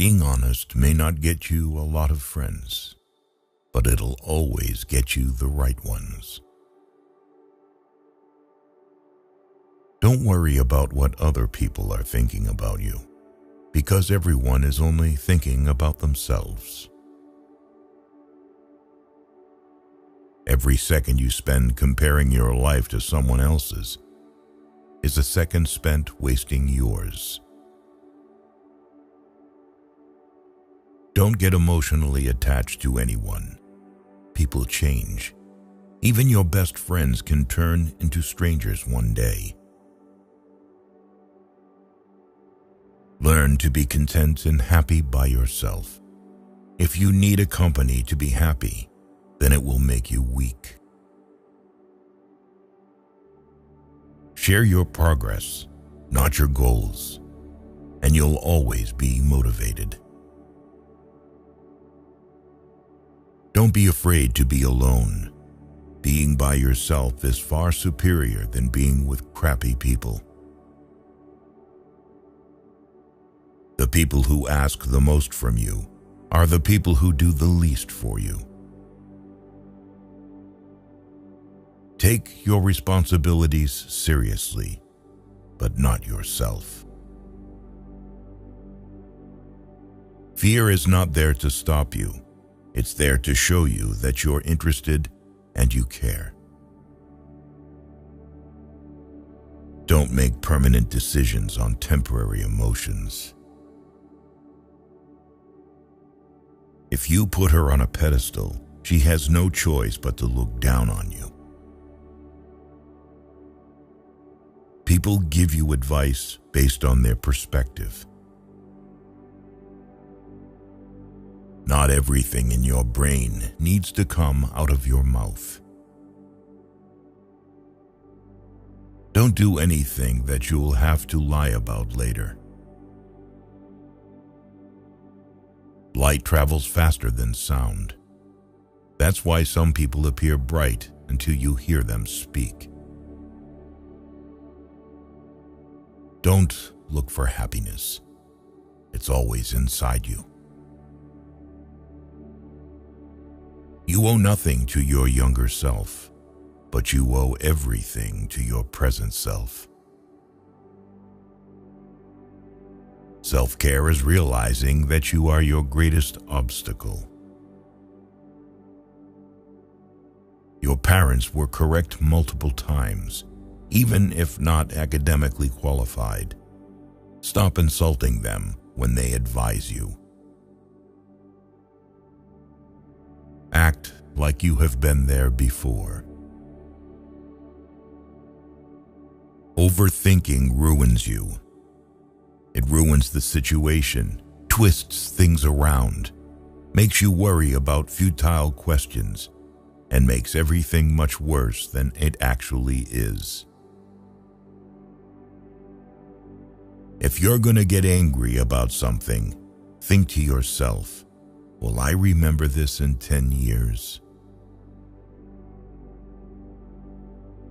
Being honest may not get you a lot of friends, but it'll always get you the right ones. Don't worry about what other people are thinking about you, because everyone is only thinking about themselves. Every second you spend comparing your life to someone else's is a second spent wasting yours. Don't get emotionally attached to anyone. People change. Even your best friends can turn into strangers one day. Learn to be content and happy by yourself. If you need a company to be happy, then it will make you weak. Share your progress, not your goals, and you'll always be motivated. Don't be afraid to be alone. Being by yourself is far superior than being with crappy people. The people who ask the most from you are the people who do the least for you. Take your responsibilities seriously, but not yourself. Fear is not there to stop you. It's there to show you that you're interested and you care. Don't make permanent decisions on temporary emotions. If you put her on a pedestal, she has no choice but to look down on you. People give you advice based on their perspective. Not everything in your brain needs to come out of your mouth. Don't do anything that you will have to lie about later. Light travels faster than sound. That's why some people appear bright until you hear them speak. Don't look for happiness. It's always inside you. You owe nothing to your younger self, but you owe everything to your present self. Self-care is realizing that you are your greatest obstacle. Your parents were correct multiple times, even if not academically qualified. Stop insulting them when they advise you. Act like you have been there before. Overthinking ruins you. It ruins the situation, twists things around, makes you worry about futile questions, and makes everything much worse than it actually is. If you're going to get angry about something, think to yourself, will I remember this in 10 years?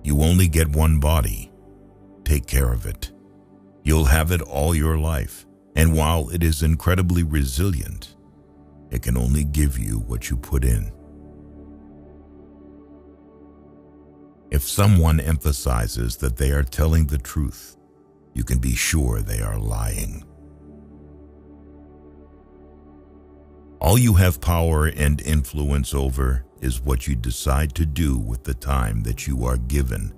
You only get one body. Take care of it. You'll have it all your life, and while it is incredibly resilient, it can only give you what you put in. If someone emphasizes that they are telling the truth, you can be sure they are lying. All you have power and influence over is what you decide to do with the time that you are given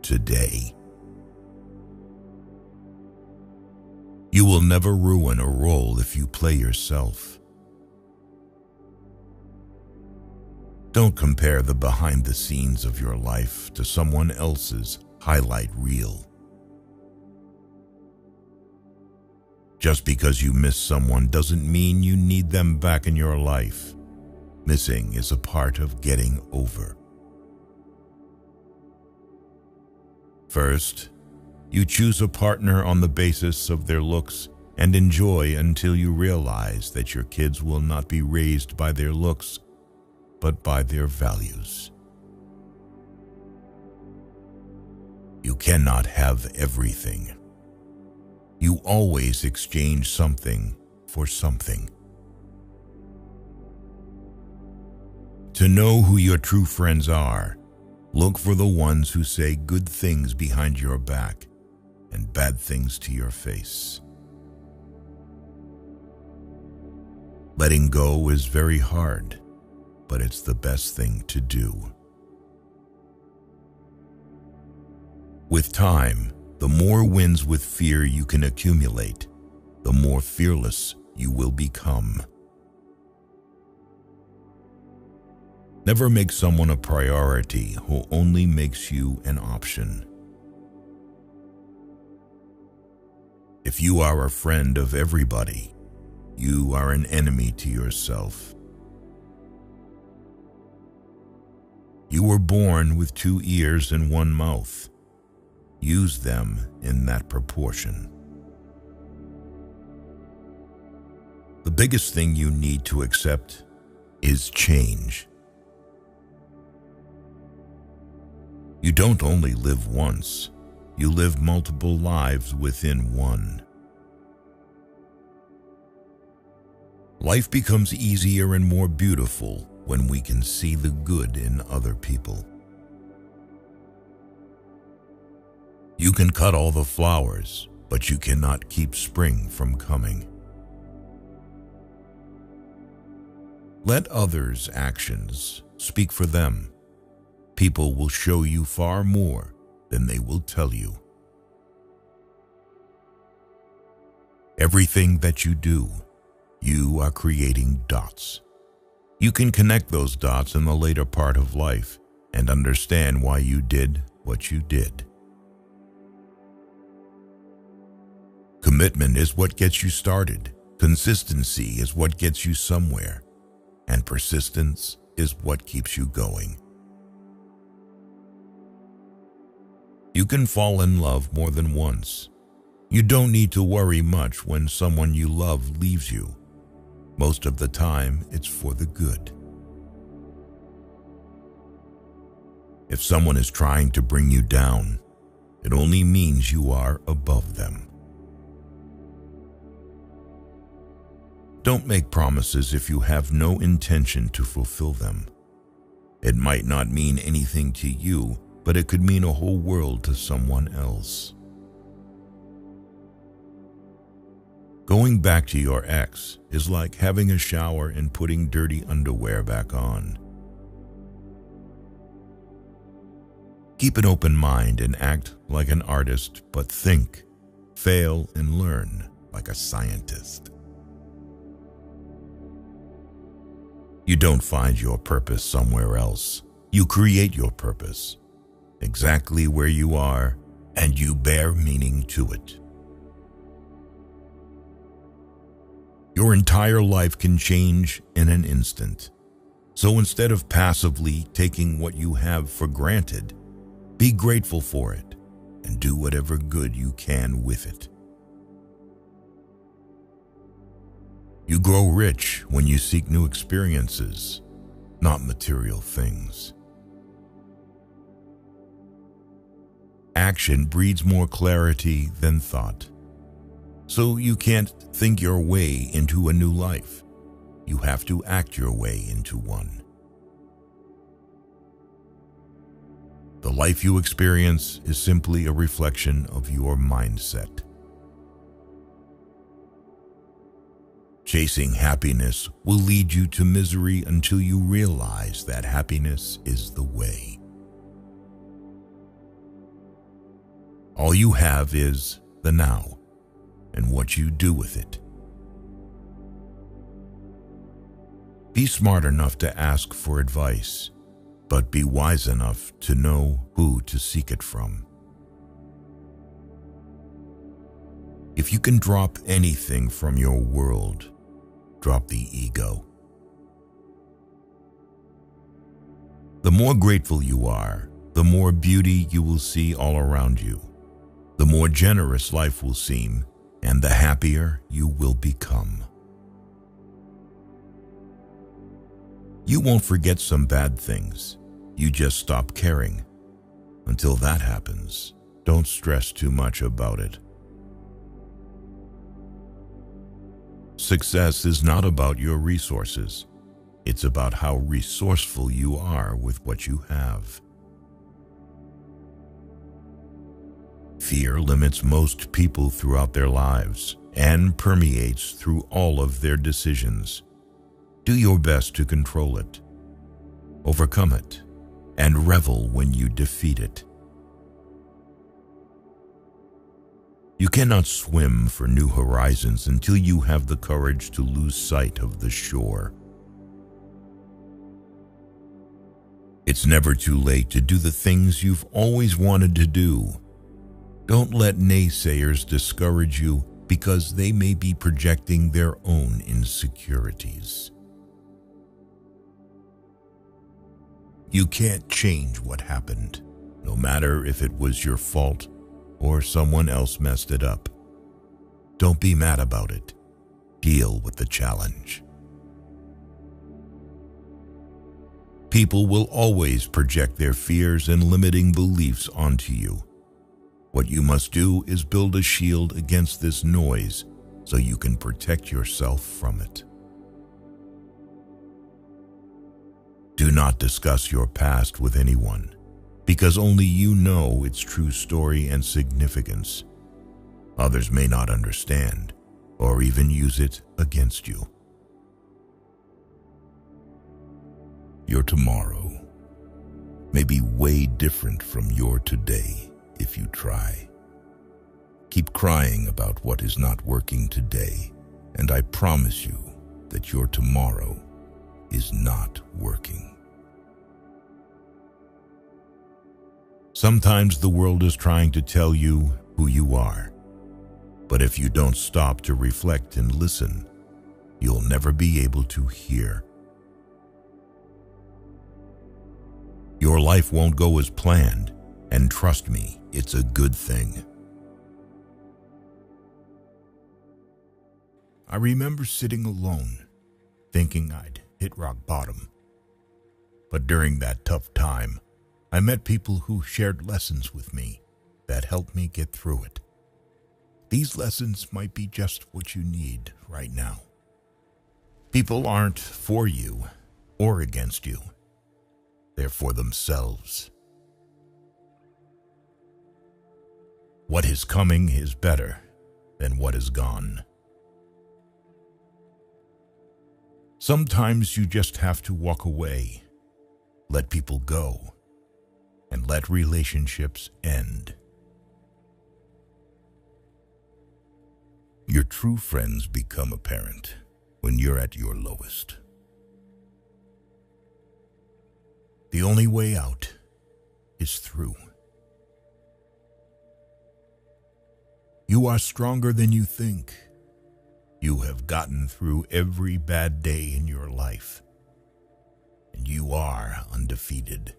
today. You will never ruin a role if you play yourself. Don't compare the behind the scenes of your life to someone else's highlight reel. Just because you miss someone doesn't mean you need them back in your life. Missing is a part of getting over. First, you choose a partner on the basis of their looks and enjoy until you realize that your kids will not be raised by their looks, but by their values. You cannot have everything. You always exchange something for something. To know who your true friends are, look for the ones who say good things behind your back and bad things to your face. Letting go is very hard, but it's the best thing to do. With time, the more wins with fear you can accumulate, the more fearless you will become. Never make someone a priority who only makes you an option. If you are a friend of everybody, you are an enemy to yourself. You were born with 2 ears and 1 mouth. Use them in that proportion. The biggest thing you need to accept is change. You don't only live once, you live multiple lives within one. Life becomes easier and more beautiful when we can see the good in other people. You can cut all the flowers, but you cannot keep spring from coming. Let others' actions speak for them. People will show you far more than they will tell you. Everything that you do, you are creating dots. You can connect those dots in the later part of life and understand why you did what you did. Commitment is what gets you started. Consistency is what gets you somewhere. And persistence is what keeps you going. You can fall in love more than once. You don't need to worry much when someone you love leaves you. Most of the time, it's for the good. If someone is trying to bring you down, it only means you are above them. Don't make promises if you have no intention to fulfill them. It might not mean anything to you, but it could mean a whole world to someone else. Going back to your ex is like having a shower and putting dirty underwear back on. Keep an open mind and act like an artist, but think, fail, and learn like a scientist. You don't find your purpose somewhere else. You create your purpose, exactly where you are, and you bear meaning to it. Your entire life can change in an instant. So instead of passively taking what you have for granted, be grateful for it and do whatever good you can with it. You grow rich when you seek new experiences, not material things. Action breeds more clarity than thought. So you can't think your way into a new life. You have to act your way into one. The life you experience is simply a reflection of your mindset. Chasing happiness will lead you to misery until you realize that happiness is the way. All you have is the now and what you do with it. Be smart enough to ask for advice, but be wise enough to know who to seek it from. If you can drop anything from your world, drop the ego. The more grateful you are, the more beauty you will see all around you. The more generous life will seem, and the happier you will become. You won't forget some bad things. You just stop caring. Until that happens, don't stress too much about it. Success is not about your resources. It's about how resourceful you are with what you have. Fear limits most people throughout their lives and permeates through all of their decisions. Do your best to control it, overcome it, and revel when you defeat it. You cannot swim for new horizons until you have the courage to lose sight of the shore. It's never too late to do the things you've always wanted to do. Don't let naysayers discourage you because they may be projecting their own insecurities. You can't change what happened, no matter if it was your fault or someone else messed it up. Don't be mad about it. Deal with the challenge. People will always project their fears and limiting beliefs onto you. What you must do is build a shield against this noise so you can protect yourself from it. Do not discuss your past with anyone, because only you know its true story and significance. Others may not understand or even use it against you. Your tomorrow may be way different from your today if you try. Keep crying about what is not working today, and I promise you that your tomorrow is not working. Sometimes the world is trying to tell you who you are, but if you don't stop to reflect and listen, you'll never be able to hear. Your life won't go as planned, and trust me, it's a good thing. I remember sitting alone, thinking I'd hit rock bottom. But during that tough time, I met people who shared lessons with me that helped me get through it. These lessons might be just what you need right now. People aren't for you or against you. They're for themselves. What is coming is better than what is gone. Sometimes you just have to walk away, let people go, and let relationships end. Your true friends become apparent when you're at your lowest. The only way out is through. You are stronger than you think. You have gotten through every bad day in your life, and you are undefeated.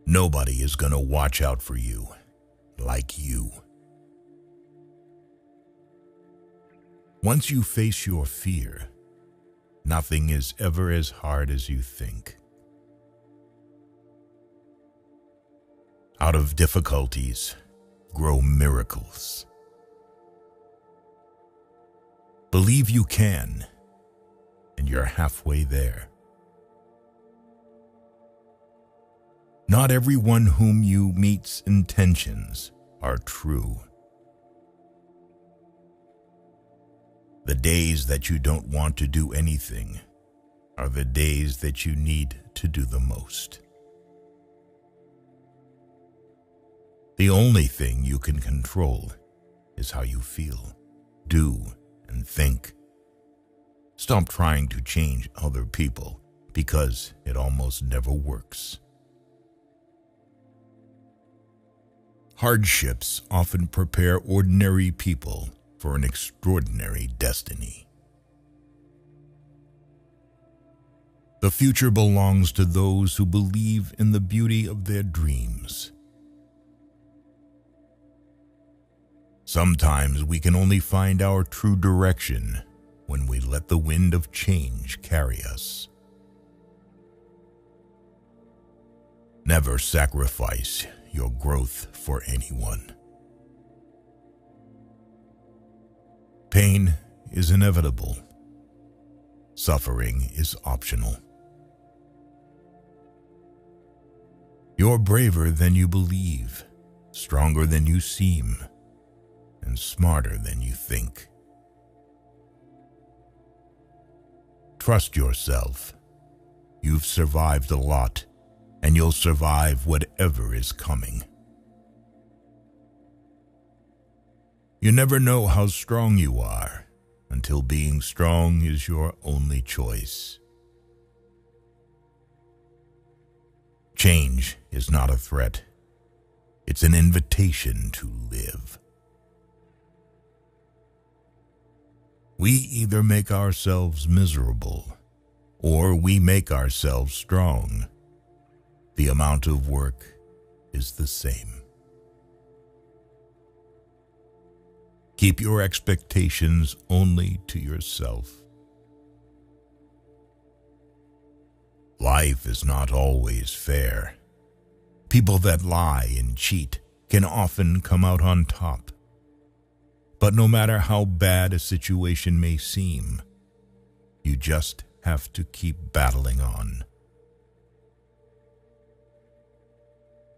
Nobody is going to watch out for you like you. Once you face your fear, nothing is ever as hard as you think. Out of difficulties grow miracles. Believe you can, and you're halfway there. Not everyone whom you meet's intentions are true. The days that you don't want to do anything are the days that you need to do the most. The only thing you can control is how you feel, do, and think. Stop trying to change other people because it almost never works. Hardships often prepare ordinary people for an extraordinary destiny. The future belongs to those who believe in the beauty of their dreams. Sometimes we can only find our true direction when we let the wind of change carry us. Never sacrifice your growth for anyone. Pain is inevitable. Suffering is optional. You're braver than you believe, stronger than you seem, and smarter than you think. Trust yourself. You've survived a lot, and you'll survive whatever is coming. You never know how strong you are until being strong is your only choice. Change is not a threat. It's an invitation to live. We either make ourselves miserable, or we make ourselves strong. The amount of work is the same. Keep your expectations only to yourself. Life is not always fair. People that lie and cheat can often come out on top. But no matter how bad a situation may seem, you just have to keep battling on.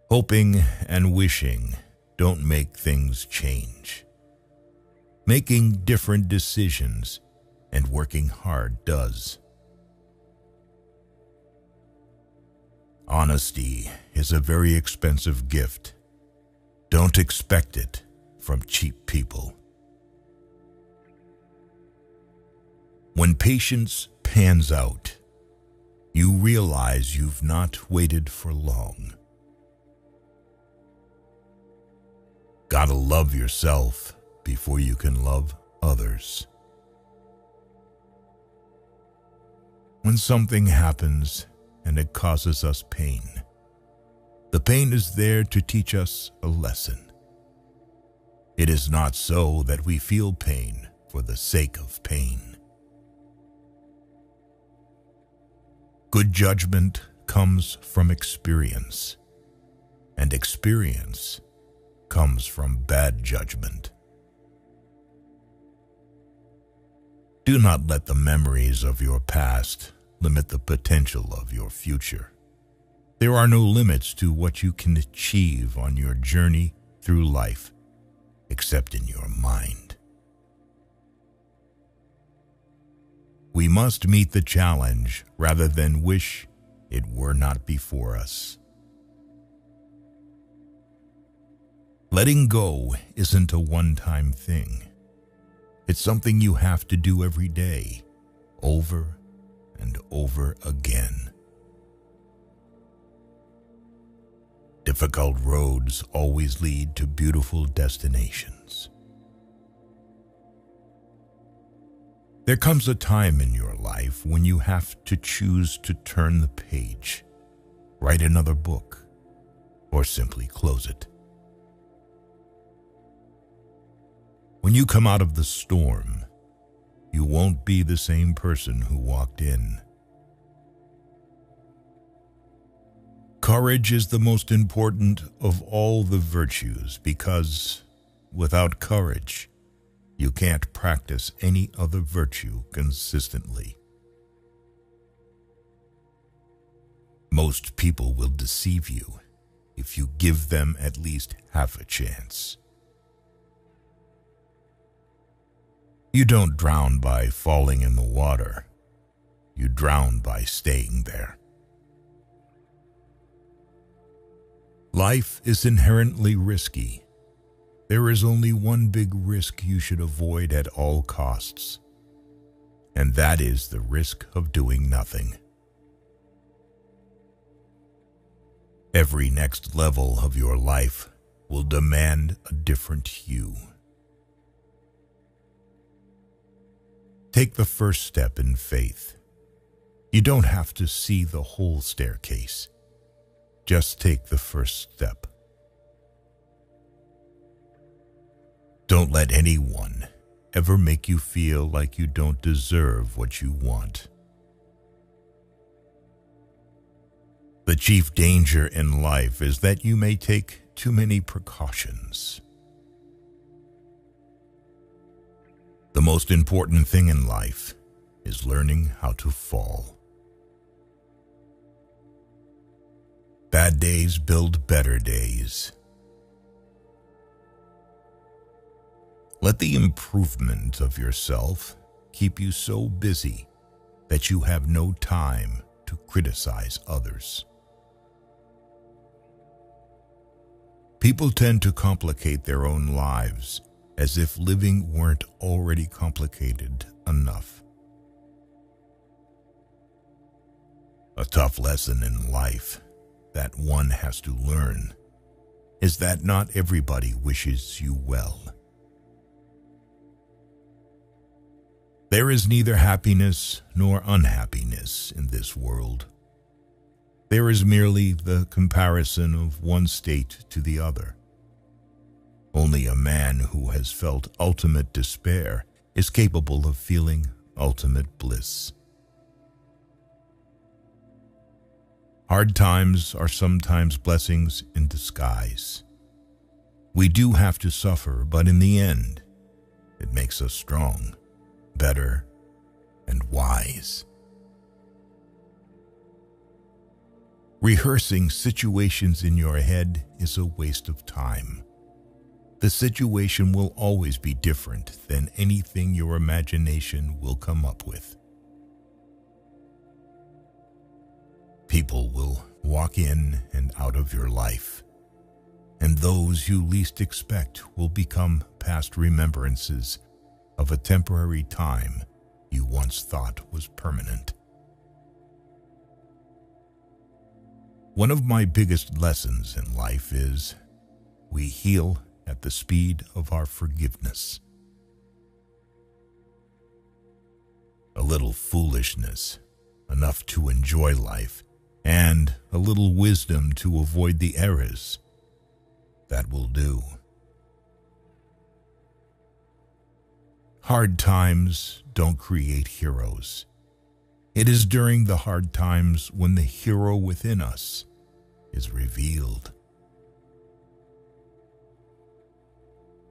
Hoping and wishing don't make things change. Making different decisions and working hard does. Honesty is a very expensive gift. Don't expect it from cheap people. When patience pans out, you realize you've not waited for long. Gotta love yourself before you can love others. When something happens and it causes us pain, the pain is there to teach us a lesson. It is not so that we feel pain for the sake of pain. Good judgment comes from experience, and experience comes from bad judgment. Do not let the memories of your past limit the potential of your future. There are no limits to what you can achieve on your journey through life, except in your mind. We must meet the challenge rather than wish it were not before us. Letting go isn't a one-time thing. It's something you have to do every day, over and over again. Difficult roads always lead to beautiful destinations. There comes a time in your life when you have to choose to turn the page, write another book, or simply close it. When you come out of the storm, you won't be the same person who walked in. Courage is the most important of all the virtues because without courage, you can't practice any other virtue consistently. Most people will deceive you if you give them at least half a chance. You don't drown by falling in the water. You drown by staying there. Life is inherently risky. There is only one big risk you should avoid at all costs, and that is the risk of doing nothing. Every next level of your life will demand a different you. Take the first step in faith. You don't have to see the whole staircase. Just take the first step. Don't let anyone ever make you feel like you don't deserve what you want. The chief danger in life is that you may take too many precautions. The most important thing in life is learning how to fall. Bad days build better days. Let the improvement of yourself keep you so busy that you have no time to criticize others. People tend to complicate their own lives as if living weren't already complicated enough. A tough lesson in life that one has to learn is that not everybody wishes you well. There is neither happiness nor unhappiness in this world. There is merely the comparison of one state to the other. Only a man who has felt ultimate despair is capable of feeling ultimate bliss. Hard times are sometimes blessings in disguise. We do have to suffer, but in the end, it makes us strong, better, and wise. Rehearsing situations in your head is a waste of time. The situation will always be different than anything your imagination will come up with. People will walk in and out of your life, and those you least expect will become past remembrances of a temporary time you once thought was permanent. One of my biggest lessons in life is we heal at the speed of our forgiveness. A little foolishness, enough to enjoy life, and a little wisdom to avoid the errors. That will do. Hard times don't create heroes. It is during the hard times when the hero within us is revealed.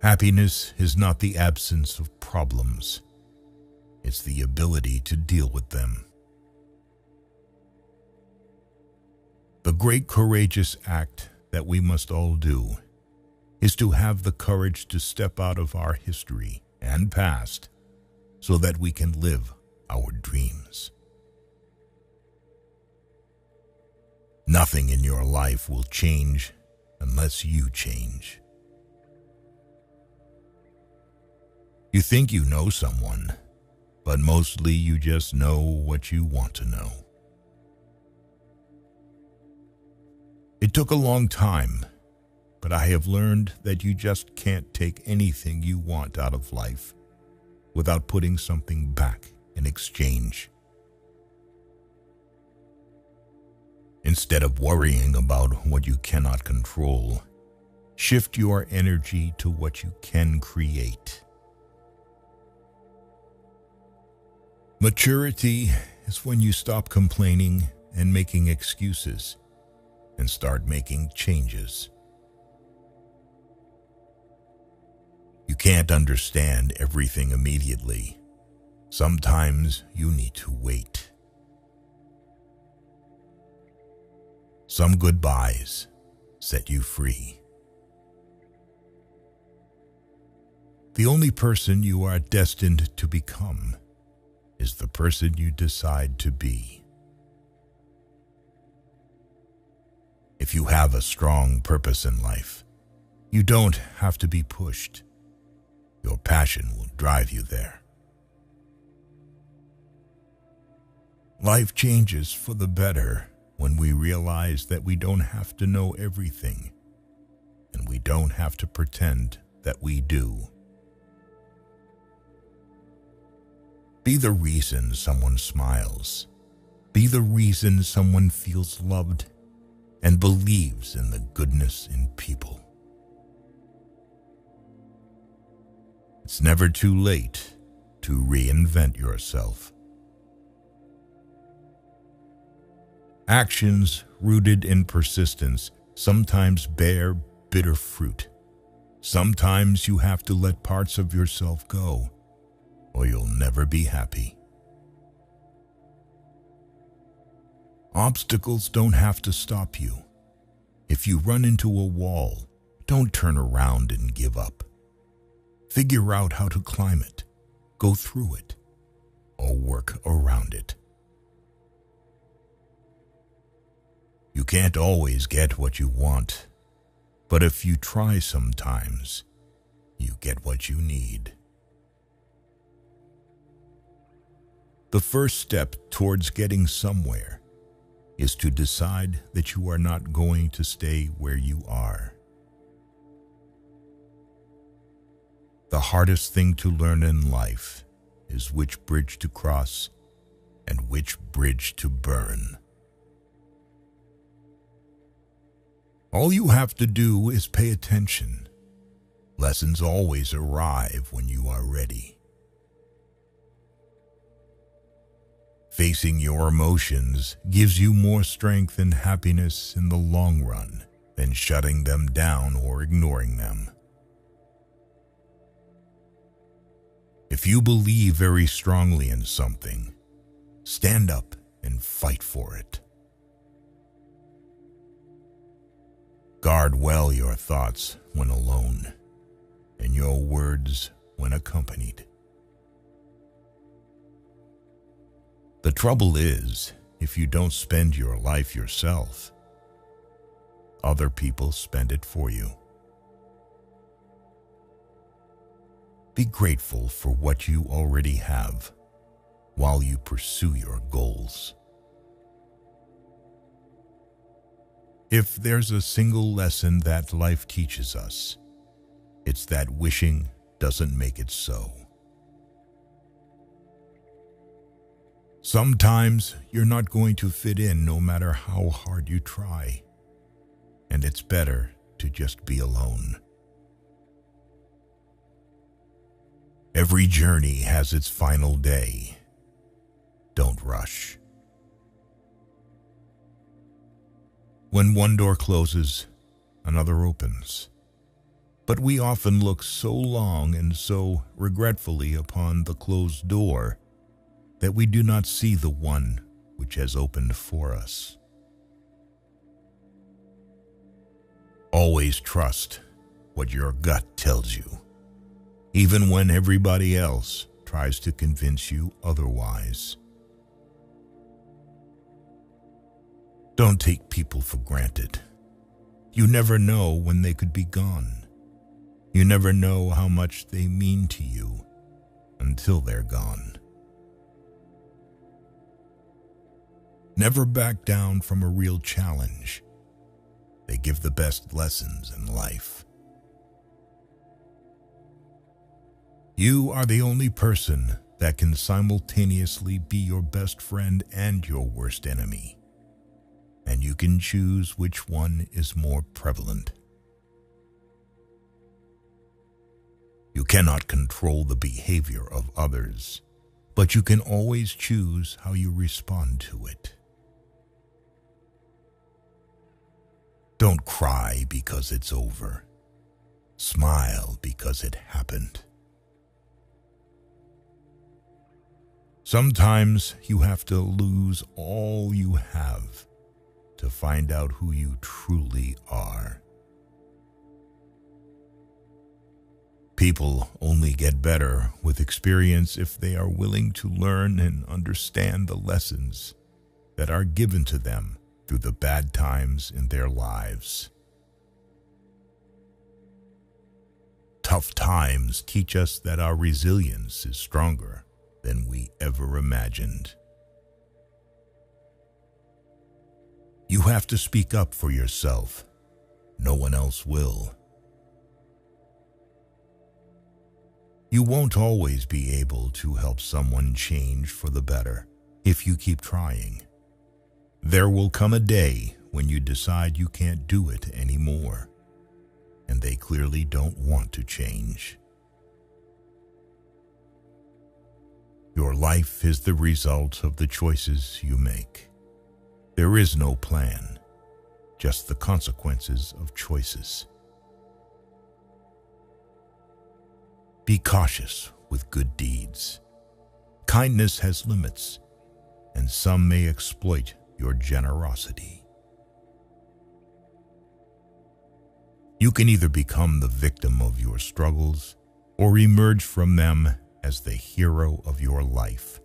Happiness is not the absence of problems. It's the ability to deal with them. The great courageous act that we must all do is to have the courage to step out of our history and past so that we can live our dreams. Nothing in your life will change unless you change. You think you know someone, but mostly you just know what you want to know. It took a long time, but I have learned that you just can't take anything you want out of life without putting something back in exchange. Instead of worrying about what you cannot control, shift your energy to what you can create. Maturity is when you stop complaining and making excuses and start making changes. You can't understand everything immediately. Sometimes you need to wait. Some goodbyes set you free. The only person you are destined to become is the person you decide to be. If you have a strong purpose in life, you don't have to be pushed. Your passion will drive you there. Life changes for the better when we realize that we don't have to know everything, and we don't have to pretend that we do. Be the reason someone smiles. Be the reason someone feels loved and believes in the goodness in people. It's never too late to reinvent yourself. Actions rooted in persistence sometimes bear bitter fruit. Sometimes you have to let parts of yourself go never be happy. Obstacles don't have to stop you. If you run into a wall, don't turn around and give up. Figure out how to climb it, go through it, or work around it. You can't always get what you want, but if you try sometimes, you get what you need. The first step towards getting somewhere is to decide that you are not going to stay where you are. The hardest thing to learn in life is which bridge to cross and which bridge to burn. All you have to do is pay attention. Lessons always arrive when you are ready. Facing your emotions gives you more strength and happiness in the long run than shutting them down or ignoring them. If you believe very strongly in something, stand up and fight for it. Guard well your thoughts when alone, and your words when accompanied. The trouble is, if you don't spend your life yourself, other people spend it for you. Be grateful for what you already have while you pursue your goals. If there's a single lesson that life teaches us, it's that wishing doesn't make it so. Sometimes you're not going to fit in no matter how hard you try, and it's better to just be alone. Every journey has its final day. Don't rush. When one door closes, another opens. But we often look so long and so regretfully upon the closed door that we do not see the one which has opened for us. Always trust what your gut tells you, even when everybody else tries to convince you otherwise. Don't take people for granted. You never know when they could be gone. You never know how much they mean to you until they're gone. Never back down from a real challenge. They give the best lessons in life. You are the only person that can simultaneously be your best friend and your worst enemy, and you can choose which one is more prevalent. You cannot control the behavior of others, but you can always choose how you respond to it. Don't cry because it's over. Smile because it happened. Sometimes you have to lose all you have to find out who you truly are. People only get better with experience if they are willing to learn and understand the lessons that are given to them through the bad times in their lives. Tough times teach us that our resilience is stronger than we ever imagined. You have to speak up for yourself. No one else will. You won't always be able to help someone change for the better if you keep trying. There will come a day when you decide you can't do it anymore, and they clearly don't want to change. Your life is the result of the choices you make. There is no plan, just the consequences of choices. Be cautious with good deeds. Kindness has limits, and some may exploit your generosity. You can either become the victim of your struggles or emerge from them as the hero of your life.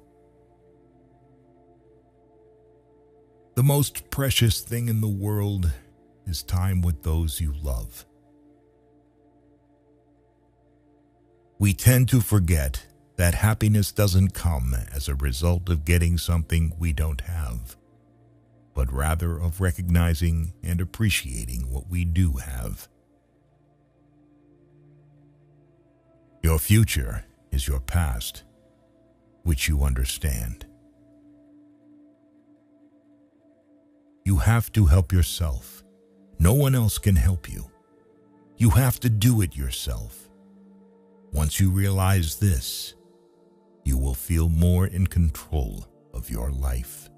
The most precious thing in the world is time with those you love. We tend to forget that happiness doesn't come as a result of getting something we don't have, but rather of recognizing and appreciating what we do have. Your future is your past, which you understand. You have to help yourself. No one else can help you. You have to do it yourself. Once you realize this, you will feel more in control of your life.